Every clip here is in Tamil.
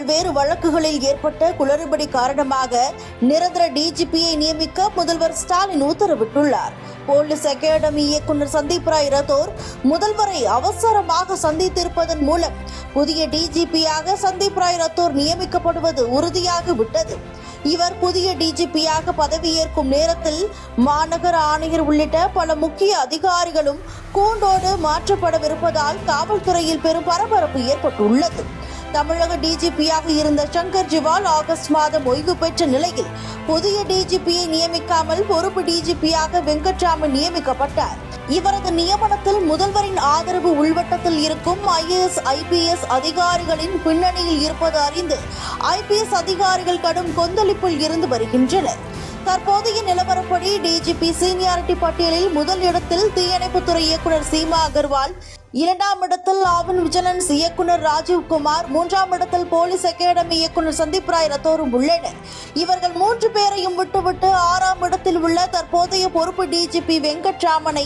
பல்வேறு வழக்குகளில் ஏற்பட்ட குளறுபடி காரணமாக நிரந்தர டிஜிபியை நியமிக்க முதல்வர் ஸ்டாலின் உத்தரவிட்டுள்ளார். போலீஸ் அகாடமி இயக்குநர் சந்தீப் ராய் ரத்தோர் முதல்வரை அவசரமாக சந்தித்திருப்பதன் மூலம் புதிய டிஜிபியாக சந்தீப் ராய் ரத்தோர் நியமிக்கப்படுவது உறுதியாகிவிட்டது. இவர் புதிய டிஜிபியாக பதவியேற்கும் நேரத்தில் மாநகர ஆணையர் உள்ளிட்ட பல முக்கிய அதிகாரிகளும் கூண்டோடு மாற்றப்படவிருப்பதால் காவல்துறையில் பெரும் பரபரப்பு ஏற்பட்டுள்ளது. தமிழக டிஜிபியாக இருந்த சங்கர் ஜிவால் ஆகஸ்ட் மாதம் ஓய்வு பெற்ற நிலையில் புதிய டிஜிபியை நியமிக்காமல் பொறுப்பு டிஜிபியாக வெங்கட்ராமன் நியமிக்கப்பட்டார். இவரது நியமனத்தில் முதல்வரின் ஆதரவு உள்வட்டத்தில் இருக்கும் IAS, IPS அதிகாரிகளின் பின்னணியில் இருப்பது அறிந்து IPS அதிகாரிகள் கடும் கொந்தளிப்பில் இருந்து வருகின்றனர். தற்போதைய நிலவரப்படி டிஜிபி சீனியாரிட்டி பட்டியலில் முதல் இடத்தில் தீயணைப்புத்துறை இயக்குநர் சீமா அகர்வால், இரண்டாம் இடத்தில் ஆவின் விஜிலன்ஸ் இயக்குநர் ராஜீவ்குமார், மூன்றாம் இடத்தில் போலீஸ் அகாடமி இயக்குநர் சந்தீப் ராய் ரத்தோரும் உள்ளனர். இவர்கள் 3 பேரையும் விட்டுவிட்டு 6ஆம் இடத்தில் உள்ள தற்போதைய பொறுப்பு டிஜிபி வெங்கட்ராமனை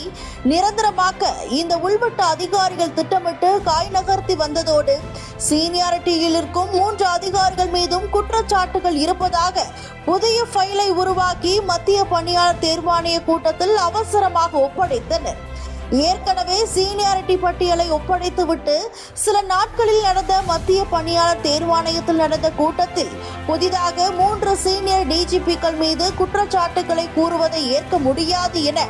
நிரந்தரமாக்க இந்த உள்வட்ட அதிகாரிகள் திட்டமிட்டு காய் நகர்த்தி வந்ததோடு சீனியாரிட்டியில் இருக்கும் 3 அதிகாரிகள் மீதும் குற்றச்சாட்டுகள் இருப்பதாக புதிய ஃபைலை உருவாக்கி மத்திய பணியாளர் தேர்வாணைய கூட்டத்தில் அவசரமாக ஒப்படைத்தனர். ஏற்கனவே சீனியாரிட்டி பட்டியலை ஒப்படைத்துவிட்டு சில நாட்களில் நடந்த மத்திய பணியாளர் தேர்வாணையத்தில் நடந்த கூட்டத்தில் புதிதாக 3 சீனியர் டிஜிபிக்கள் மீது குற்றச்சாட்டுகளை கூறுவதை ஏற்க முடியாது என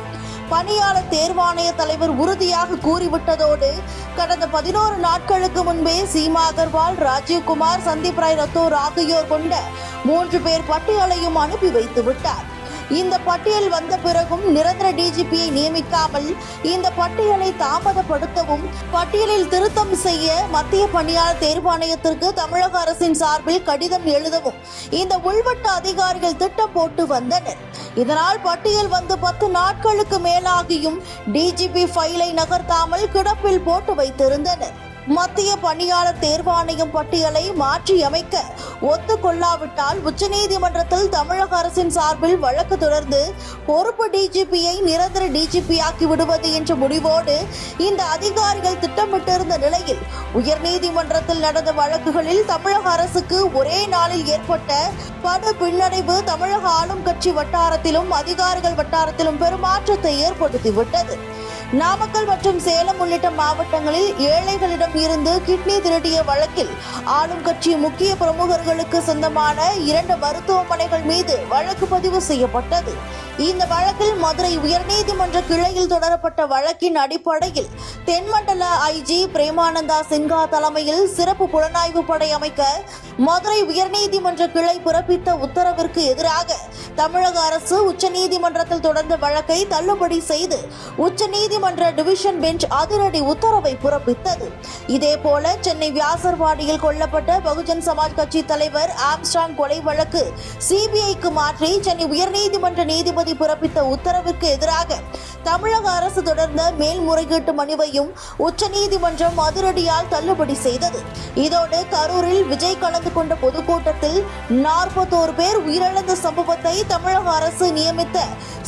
பணியாளர் தேர்வாணைய தலைவர் உறுதியாக கூறிவிட்டதோடு கடந்த 11 நாட்களுக்கு முன்பே சீமா அகர்வால், ராஜீவ்குமார், சந்தீப் ராய் ரத்தோர் ஆகியோர் கொண்ட 3 பேர் பட்டியலையும் அனுப்பி வைத்து விட்டார். இந்த பட்டியல் வந்த பிறகும் நிரந்தர டிஜிபியை நியமிக்காமல் இந்த பட்டியலை தாமதப்படுத்தவும் பட்டியலில் திருத்தம் செய்ய மத்திய பணியாளர் தேர்வாணையத்திற்கு தமிழக அரசின் சார்பில் கடிதம் எழுதவும் இந்த உள்வட்ட அதிகாரிகள் திட்டம் போட்டு வந்தனர். இதனால் பட்டியல் வந்து 10 நாட்களுக்கு மேலாகியும் டிஜிபி ஃபைலை நகர்த்தாமல் கிடப்பில் போட்டு வைத்திருந்தனர். மத்திய பணியாளர் தேர்வாணையம் பட்டியலை மாற்றி அமைக்க ஒத்துக்கொள்ளாவிட்டால் உச்சநீதிமன்றத்தில் தமிழக அரசின் சார்பில் வழக்கு தொடர்ந்து பொறுப்பு டிஜிபியை நிரந்தர டிஜிபியாக்கி விடுவது என்ற முடிவோடு இந்த அதிகாரிகள் திட்டமிட்டிருந்த நிலையில் உயர்நீதிமன்றத்தில் நடந்த வழக்குகளில் தமிழக அரசுக்கு ஒரே நாளில் ஏற்பட்ட படு பின்னடைவு தமிழக ஆளும் கட்சி வட்டாரத்திலும் அதிகாரிகள் வட்டாரத்திலும் பெரும் மாற்றத்தை ஏற்படுத்திவிட்டது. நாமக்கல் மற்றும் சேலம் உள்ளிட்ட மாவட்டங்களில் ஏழைகளிடம் இருந்து கிட்னி திருடிய வழக்கில் ஆளும் கட்சி முக்கிய பிரமுகர்களுக்கு சொந்தமான 2 மருத்துவமனைகள் மீது வழக்கு பதிவு செய்யப்பட்டது. இந்த வழக்கில் மதுரை உயர்நீதிமன்ற கிளையில் தொடரப்பட்ட வழக்கின் அடிப்படையில் தென்மண்டல IG பிரேமானந்தா சின்ஹா தலைமையில் சிறப்பு புலனாய்வு படை அமைக்க மதுரை உயர்நீதிமன்ற கிளை பிறப்பித்த உத்தரவிற்கு எதிராக தமிழக அரசு உச்சநீதிமன்றத்தில் தொடர்ந்த வழக்கை தள்ளுபடி செய்து உச்சநீதிமன்ற டிவிஷன் பெஞ்ச் அதிரடி உத்தரவை பிறப்பித்தது. இதேபோல சென்னை வியாசர்பாடியில் கொல்லப்பட்ட பகுஜன் சமாஜ் கட்சி தலைவர் ஆம்ஸ்ட்ராங் கொலை வழக்கு CBIக்கு மாற்றி சென்னை உயர்நீதிமன்ற நீதிபதி பிறப்பித்த உத்தரவிற்கு எதிராக தமிழக அரசு தொடர்ந்த மேல்முறையீட்டு மனுவையும் உச்சநீதிமன்றம் அதிரடியால் தள்ளுபடி செய்தது. இதோடு கரூரில் விஜய் கலந்து கொண்ட பொதுக்கூட்டத்தில் 41 பேர் உயிரிழந்த சம்பவத்தை தமிழக அரசு நியமித்த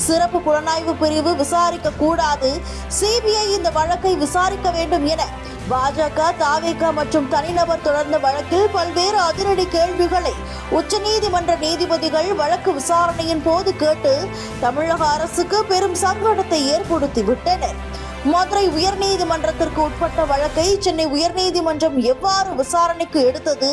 சிறப்பு புலனாய்வு பிரிவு விசாரிக்க கூடாது, CBI இந்த வழக்கை விசாரிக்க வேண்டும் என பாஜக, தவேக மற்றும் தனிநபர் தொடர்ந்த வழக்கில் பல்வேறு அதிரடி கேள்விகளை உச்சநீதிமன்ற நீதிபதிகள் வழக்கு விசாரணையின் போது கேட்டு தமிழக அரசுக்கு பெரும் சங்கடத்தை ஏற்படுத்திவிட்டனர். மதுரை உயர்நீதிமன்றத்திற்கு உட்பட்ட வழக்கை சென்னை உயர்நீதிமன்றம் எவ்வாறு விசாரணைக்கு எடுத்தது,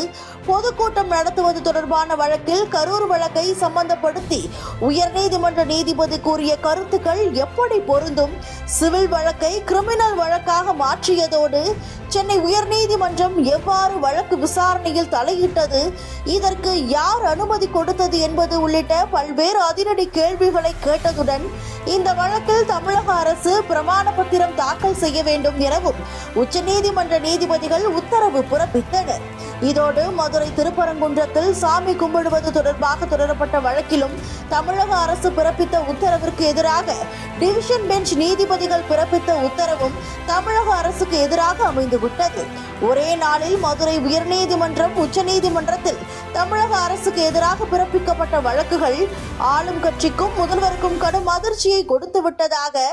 பொதுக்கூட்டம் நடத்துவது தொடர்பான வழக்கில் கரூர் வழக்கை சம்பந்தப்படுத்தி உயர்நீதிமன்ற நீதிபதி கூறிய கருத்துக்கள் எப்படி பொருந்தும், சிவில் வழக்கை கிரிமினல் வழக்காக மாற்றியதோடு சென்னை உயர்நீதிமன்றம் எவ்வாறு வழக்கு விசாரணையில் தலையிட்டது, இதற்கு யார் அனுமதி கொடுத்தது என்பது உள்ளிட்ட பல்வேறு அதிரடி கேள்விகளை கேட்டதுடன் இந்த வழக்கில் தமிழக அரசு பிரமாண பத்திரம் தாக்கல் செய்ய வேண்டும் எனவும் உச்சநீதிமன்ற நீதிபதிகள் உத்தரவு பிறப்பித்தனர். இதோடு மதுரை திருப்பரங்குன்றத்தில் சாமி கும்பிடுவது தொடர்பாக தொடரப்பட்ட வழக்கிலும் தமிழக அரசு பிறப்பித்த உத்தரவிற்கு எதிராக டிவிஷன் பெஞ்ச் நீதிபதிகள் பிறப்பித்த உத்தரவும் தமிழக அரசுக்கு எதிராக அமைந்துவிட்டது. ஒரே நாளில் மதுரை உயர்நீதிமன்றம், உச்சநீதிமன்றத்தில் தமிழக அரசுக்கு எதிராக பிறப்பிக்கப்பட்ட வழக்குகள் ஆளும் கட்சிக்கும் முதல்வருக்கும் கடும் அதிர்ச்சியை கொடுத்து விட்டதாக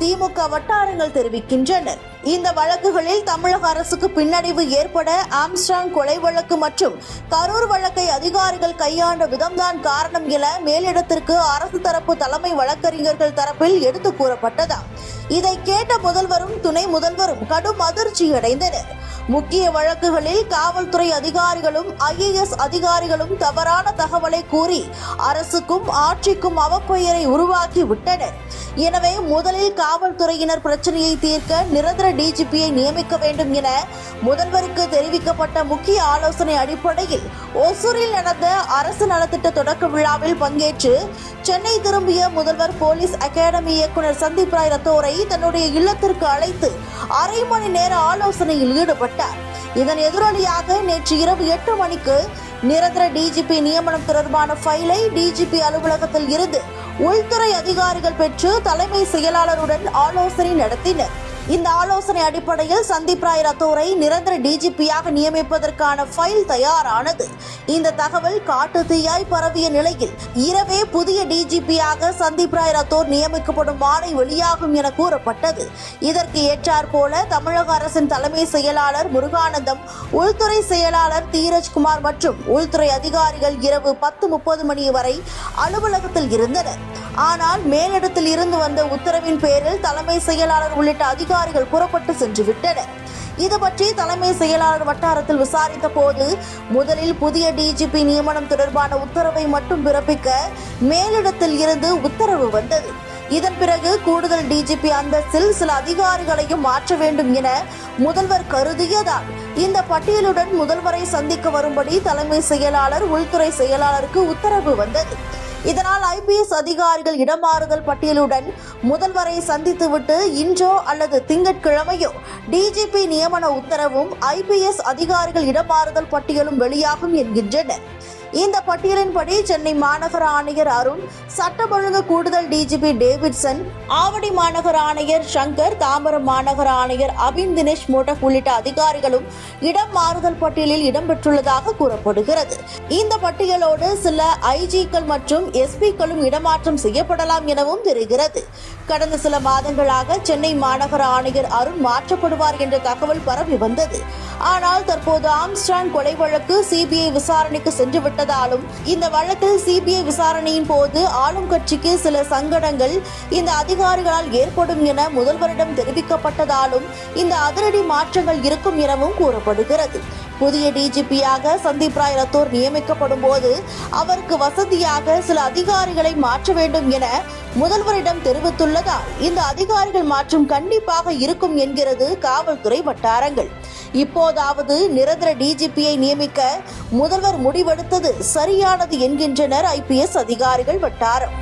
திமுக வட்டாரங்கள் தெரிவிக்கின்றனர். இந்த வழக்குகளில் தமிழக அரசுக்கு பின்னடைவு ஏற்பட ஆம்ஸ்ட்ராங் கொலை வழக்கு மற்றும் கரூர் வழக்கை அதிகாரிகள் கையாண்ட விதம்தான் காரணம் என மேலிடத்திற்கு அரசு தரப்பு தலைமை வழக்கறிஞர்கள் தரப்பில் எடுத்து கூறப்பட்டதாம். இதை கேட்ட முதல்வரும் துணை முதல்வரும் கடும் அதிர்ச்சியடைந்தனர். முக்கிய வழக்குகளில் காவல்துறை அதிகாரிகளும் IAS அதிகாரிகளும் தவறான தகவலை கூறி அரசுக்கும் ஆட்சிக்கும் அவப்பெயரை உருவாக்கி விட்டனர். எனவே முதலில் காவல்துறையினர் பிரச்சனையை தீர்க்க நிரந்தர டிஜிபியை நியமிக்க வேண்டும் என முதல்வருக்கு தெரிவிக்கப்பட்ட முக்கிய ஆலோசனை அடிப்படையில் ஒசூரில் நடந்த அரசு நலத்திட்ட தொடக்க விழாவில் பங்கேற்று சென்னை திரும்பிய முதல்வர் போலீஸ் அகாடமி இயக்குனர் சந்தீப் ராய் ரத்தோரை தன்னுடைய இல்லத்திற்கு அழைத்து அரை மணி நேர ஆலோசனையில் ஈடுபட்டார். இதன் எதிரொலியாக நேற்று இரவு 8 மணிக்கு நிரந்தர டிஜிபி நியமனம் தொடர்பான ஃபைலை டிஜிபி அலுவலகத்தில் இருந்து உள்துறை அதிகாரிகள் பெற்று தலைமை செயலாளருடன் ஆலோசனை நடத்தினர். இந்த ஆலோசனை அடிப்படையில் சந்தீப் ராய் ரத்தோரை நிரந்தர டிஜிபியாக நியமிப்பதற்கான ஃபைல் தயாரானது. இந்த தகவல் காட்டு தீயாய் பரவிய நிலையில் இரவே புதிய டிஜிபியாக சந்தீப் ராய் ரத்தோர் நியமிக்கப்படும் ஆணை வெளியாகும் என கூறப்பட்டது. இதற்கு ஏற்றாற்போல தமிழக அரசின் தலைமை செயலாளர் முருகானந்தம், உள்துறை செயலாளர் தீரஜ்குமார் மற்றும் உள்துறை அதிகாரிகள் இரவு 10:30 மணி வரை அலுவலகத்தில் இருந்தனர். ஆனால் மேலிடத்தில் இருந்து வந்த உத்தரவின் பேரில் தலைமை செயலாளர் உள்ளிட்ட அதிகாரிகள் புறப்பட்டு சென்று விட்டனர். இது பற்றி தலைமை செயலாளர் வட்டாரத்தில் விசாரித்த போது முதலில் புதிய டிஜிபி நியமனம் தொடர்பான உத்தரவை மட்டும் பிறப்பிக்க மேலிடத்தில் இருந்து உத்தரவு வந்தது. இதன் பிறகு கூடுதல் டிஜிபி அந்தஸ்தில் சில அதிகாரிகளையும் மாற்ற வேண்டும் என முதல்வர் கருதியதால் இந்த பட்டியலுடன் முதல்வரை சந்திக்க வரும்படி தலைமை செயலாளர் உள்துறை செயலாளருக்கு உத்தரவு வந்தது. இதனால் IPS அதிகாரிகள் இடமாறுதல் பட்டியலுடன் முதல்வரை சந்தித்துவிட்டு இன்றோ அல்லது திங்கட்கிழமையோ டிஜிபி நியமன உத்தரவும் IPS அதிகாரிகள் இடமாறுதல் பட்டியலும் வெளியாகும் என்கின்றனர். இந்த பட்டியலின்படி சென்னை மாநகர ஆணையர் அருண், சட்டம் ஒழுங்கு கூடுதல் டிஜிபி டேவிட்சன், ஆவடி மாநகர ஆணையர் சங்கர், தாம்பரம் மாநகர ஆணையர் அபின் தினேஷ் மோட்டக் உள்ளிட்ட அதிகாரிகளும் இடம் மாறுதல் பட்டியலில் இடம்பெற்றுள்ளதாக கூறப்படுகிறது. இந்த பட்டியலோடு சில IGக்கள் மற்றும் SPக்களும் இடமாற்றம் செய்யப்படலாம் எனவும் தெரிகிறது. கடந்த சில மாதங்களாக சென்னை மாநகர ஆணையர் அருண் மாற்றப்படுவார் என்ற தகவல் பரவி வந்தது. ஆனால் தற்போது ஆம்ஸ்ட்ராங் கொலை வழக்கு CBI விசாரணைக்கு சென்று விட்டதாலும் இந்த வழக்கில் CBI விசாரணையின் போது ஆளும் கட்சிக்கு சில சங்கடங்கள் இந்த அதிகாரிகளால் ஏற்படும் என முதல்வரிடம் தெரிவிக்கப்பட்டதாலும் இந்த அதிரடி மாற்றங்கள் இருக்கும் எனவும் கூறப்படுகிறது. புதிய டிஜிபியாக சந்தீப் ராய் ரத்தோர் நியமிக்கப்படும் போது அவருக்கு வசதியாக சில அதிகாரிகளை மாற்ற வேண்டும் என முதல்வரிடம் தெரிவித்துள்ளதால் இந்த அதிகாரிகள் மாற்றம் கண்டிப்பாக இருக்கும் என்கிறது காவல்துறை வட்டாரங்கள். இப்போதாவது நிரந்தர டிஜிபியை நியமிக்க முதல்வர் முடிவெடுத்தது சரியானது என்கின்றனர் IPS அதிகாரிகள் வட்டாரம்.